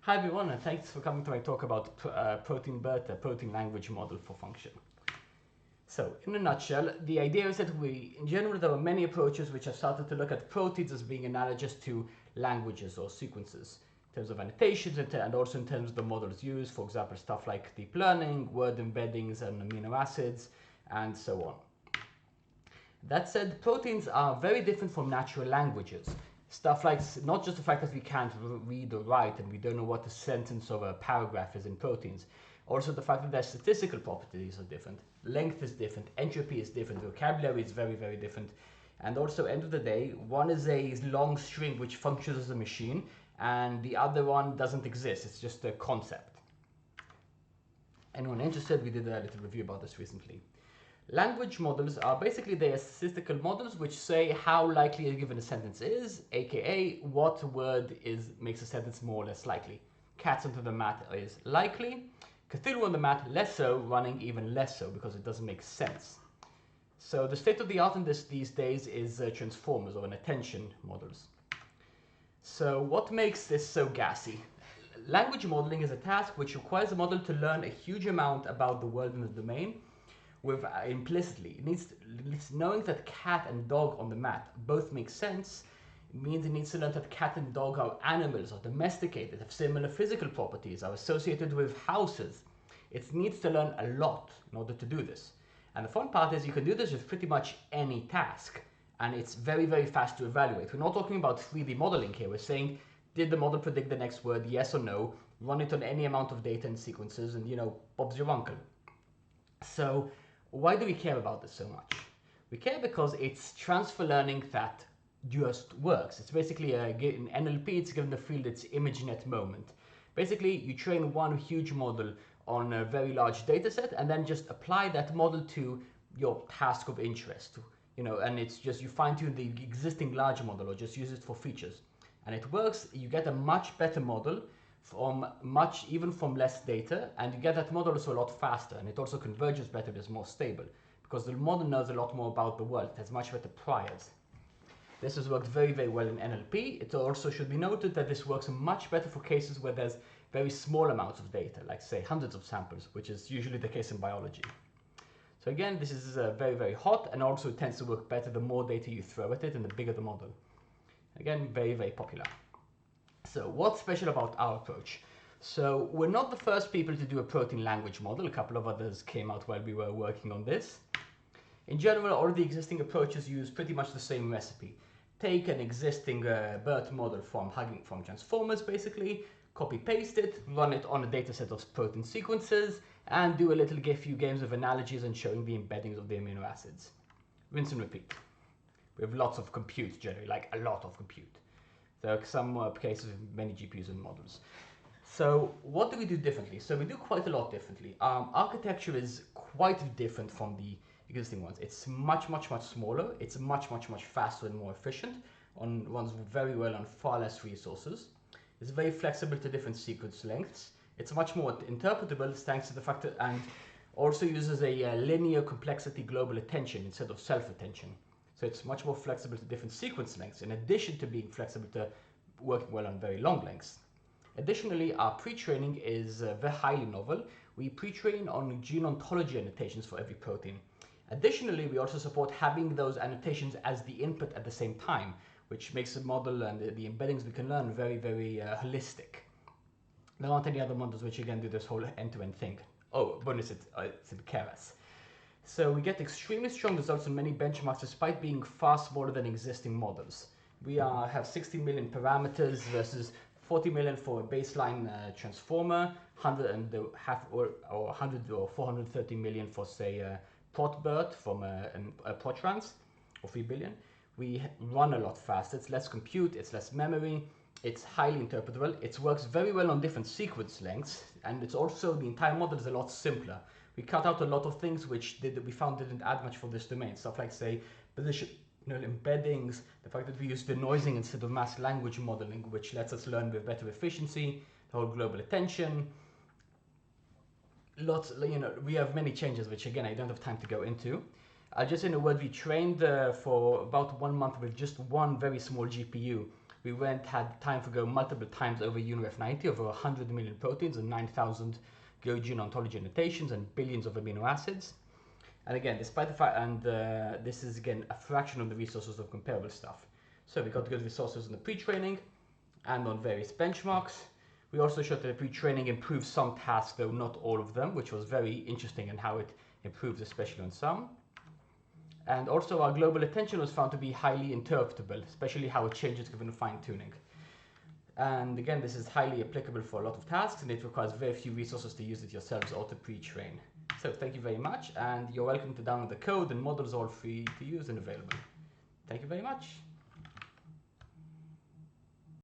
Hi everyone, and thanks for coming to my talk about ProteinBERT, a protein language model for function. So, in a nutshell, the idea is that in general, there are many approaches which have started to look at proteins as being analogous to languages or sequences in terms of annotations and also in terms of the models used, for example, stuff like deep learning, word embeddings and amino acids, and so on. That said, proteins are very different from natural languages. Stuff like not just the fact that we can't read or write and we don't know what a sentence or a paragraph is in proteins, also the fact that their statistical properties are different, length is different, entropy is different, vocabulary is very, very different, and also end of the day, one is a long string which functions as a machine and the other one doesn't exist, it's just a concept. Anyone interested? We did a little review about this recently. Language models are basically they are statistical models which say how likely a given sentence is, aka what word makes a sentence more or less likely. Cats under the mat is likely, Cthulhu on the mat less so, running even less so because it doesn't make sense. So the state of the art in these days is transformers or attention models. So what makes this so gassy? Language modeling is a task which requires a model to learn a huge amount about the world and the domain implicitly. It needs knowing that cat and dog on the mat both make sense. It means it needs to learn that cat and dog are animals, are domesticated, have similar physical properties, are associated with houses. It needs to learn a lot in order to do this. And the fun part is you can do this with pretty much any task. And it's very, very fast to evaluate. We're not talking about 3D modeling here. We're saying, did the model predict the next word, yes or no? Run it on any amount of data and sequences and, Bob's your uncle. So why do we care about this so much? We care because it's transfer learning that just works. It's basically in NLP, it's given the field its ImageNet moment. Basically, you train one huge model on a very large data set and then just apply that model to your task of interest. And it's just you fine tune the existing large model or just use it for features. And it works, you get a much better model even from less data, and you get that model also a lot faster, and it also converges better, it's more stable, because the model knows a lot more about the world, it has much better priors. This has worked very, very well in NLP. It also should be noted that this works much better for cases where there's very small amounts of data, like say hundreds of samples, which is usually the case in biology. So again, this is very, very hot, and also it tends to work better the more data you throw at it and the bigger the model. Again, very, very popular. So what's special about our approach? So we're not the first people to do a protein language model. A couple of others came out while we were working on this. In general, all the existing approaches use pretty much the same recipe. Take an existing BERT model from transformers, basically, copy paste it, run it on a data set of protein sequences, and do a few games of analogies and showing the embeddings of the amino acids. Rinse and repeat. We have lots of compute generally, like a lot of compute. There are some cases with many GPUs and models. So what do we do differently? So we do quite a lot differently. Architecture is quite different from the existing ones. It's much, much, much smaller. It's much, much, much faster and more efficient. Runs very well on far less resources. It's very flexible to different sequence lengths. It's much more interpretable thanks to the fact that, and also uses a linear complexity global attention instead of self-attention. So it's much more flexible to different sequence lengths, in addition to being flexible to working well on very long lengths. Additionally, our pre-training is very highly novel. We pre-train on gene ontology annotations for every protein. Additionally, we also support having those annotations as the input at the same time, which makes the model and the embeddings we can learn very, very holistic. There aren't any other models which again do this whole end-to-end thing. Oh, bonus, it's in Keras. So we get extremely strong results on many benchmarks despite being far smaller than existing models. We have 60 million parameters versus 40 million for a baseline transformer, 100 or 430 million for say ProtBERT from a Protrans, or 3 billion. We run a lot faster, it's less compute, it's less memory, it's highly interpretable, it works very well on different sequence lengths, and it's also, the entire model is a lot simpler. We cut out a lot of things which we found didn't add much for this domain. Stuff like, say, positional embeddings, the fact that we use denoising instead of mass language modeling, which lets us learn with better efficiency, the whole global attention. We have many changes, which again, I don't have time to go into. Just in a word, we trained for about 1 month with just one very small GPU. We had time to go multiple times over UNIF90, over 100 million proteins and 9,000 gene ontology annotations and billions of amino acids. And again, despite the fact, and this is again a fraction of the resources of comparable stuff. So we got good resources in the pre-training and on various benchmarks. We also showed that the pre-training improves some tasks, though not all of them, which was very interesting in how it improves, especially on some. And also our global attention was found to be highly interpretable, especially how it changes given fine-tuning. And again, this is highly applicable for a lot of tasks, and it requires very few resources to use it yourselves or to pre-train. So thank you very much, and you're welcome to download the code, and models are all free to use and available. Thank you very much.